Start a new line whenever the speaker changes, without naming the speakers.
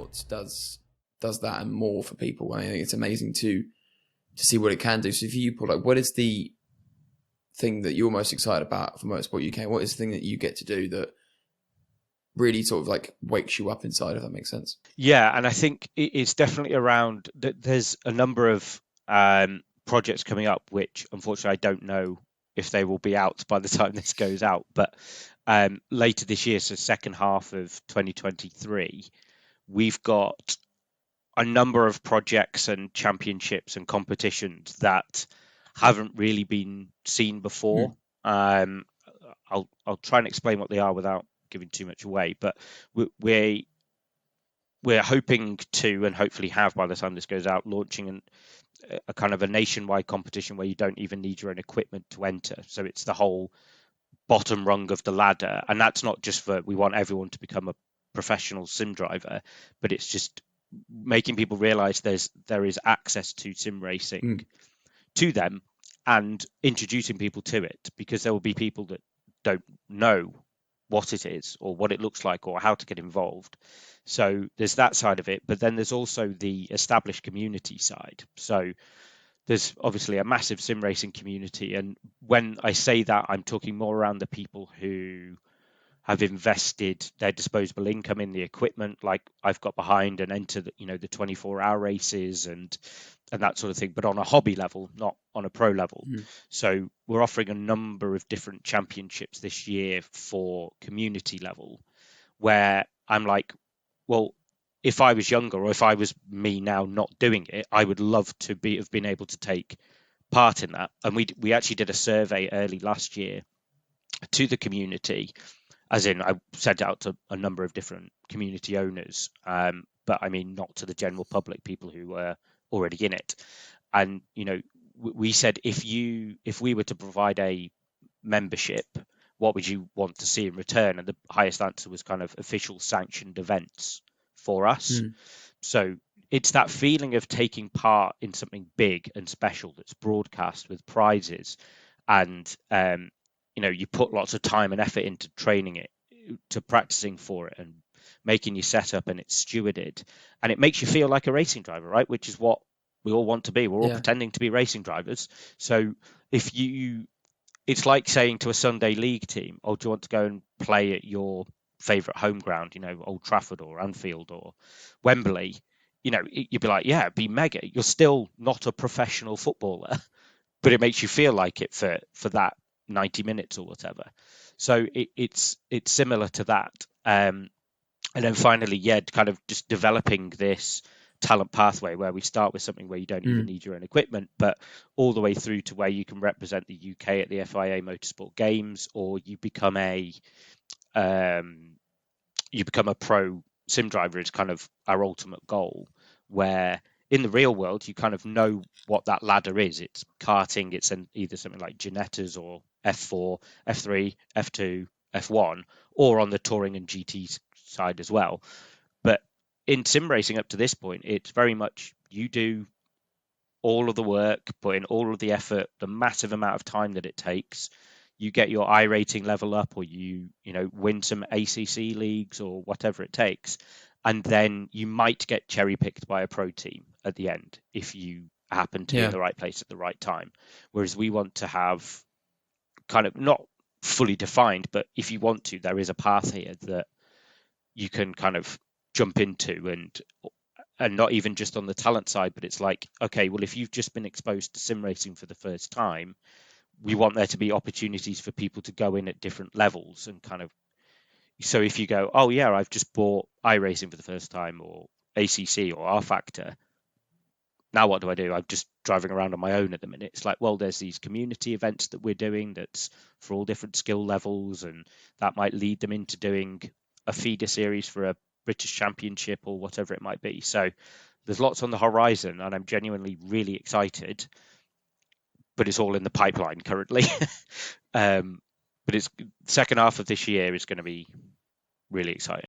Esports does that and more for people. I think it's amazing to see what it can do. So for you, Paul, like, what is the thing that you're most excited about for Motorsport UK? What is the thing that you get to do that really sort of like wakes you up inside, if that makes sense?
Yeah, and I think it's definitely around that. There's a number of projects coming up, which unfortunately I don't know if they will be out by the time this goes out. But later this year, so second half of 2023, we've got a number of projects and championships and competitions that haven't really been seen before. I'll try and explain what they are without giving too much away, but we're hoping to, and hopefully have by the time this goes out, launching a kind of a nationwide competition where you don't even need your own equipment to enter. So it's the whole bottom rung of the ladder, and that's not just for we want everyone to become a professional sim driver, but it's just making people realize there is access to sim racing to them, and introducing people to it, because there will be people that don't know what it is or what it looks like or how to get involved. So there's that side of it, but then there's also the established community side. So there's obviously a massive sim racing community, and when I say that, I'm talking more around the people who have invested their disposable income in the equipment, like I've got behind, and enter the 24-hour races and that sort of thing, but on a hobby level, not on a pro level. So we're offering a number of different championships this year for community level, where I'm like, well, if I was younger, or if I was me now not doing it, I would love to have been able to take part in that. And we actually did a survey early last year to the community, as in I sent out to a number of different community owners, but I mean not to the general public, people who were already in it. And we said, if we were to provide a membership, what would you want to see in return? And the highest answer was kind of official sanctioned events for us. So it's that feeling of taking part in something big and special that's broadcast with prizes, and you put lots of time and effort into training it, to practicing for it, and making your setup, and it's stewarded, and it makes you feel like a racing driver, right? Which is what we all want to be. We're all pretending to be racing drivers. So it's like saying to a Sunday league team, oh, do you want to go and play at your favourite home ground, Old Trafford or Anfield or Wembley? You'd be like, yeah, it'd be mega. You're still not a professional footballer, but it makes you feel like it for that 90 minutes or whatever. So it's similar to that. And then finally, kind of just developing this talent pathway where we start with something where you don't even need your own equipment, but all the way through to where you can represent the UK at the FIA Motorsport Games, or you become a pro sim driver is kind of our ultimate goal, where in the real world you kind of know what that ladder is. It's karting, it's either something like Ginettas or F4, F3, F2, F1, or on the touring and GT side as well. But in sim racing up to this point, it's very much you do all of the work, put in all of the effort, the massive amount of time that it takes. You get your I rating level up, or you win some ACC leagues or whatever it takes, and then you might get cherry picked by a pro team at the end if you happen to be in the right place at the right time. Whereas we want to have kind of not fully defined, but if you want to, there is a path here that you can kind of jump into, and not even just on the talent side, but it's like, okay, well, if you've just been exposed to sim racing for the first time, we want there to be opportunities for people to go in at different levels, and kind of, so if you go, oh yeah, I've just bought iRacing for the first time, or ACC or R Factor, now what do I do? I'm just driving around on my own at the minute. It's like, well, there's these community events that we're doing that's for all different skill levels, and that might lead them into doing a feeder series for a British Championship or whatever it might be. So there's lots on the horizon, and I'm genuinely really excited, but it's all in the pipeline currently. But it's second half of this year is going to be really exciting.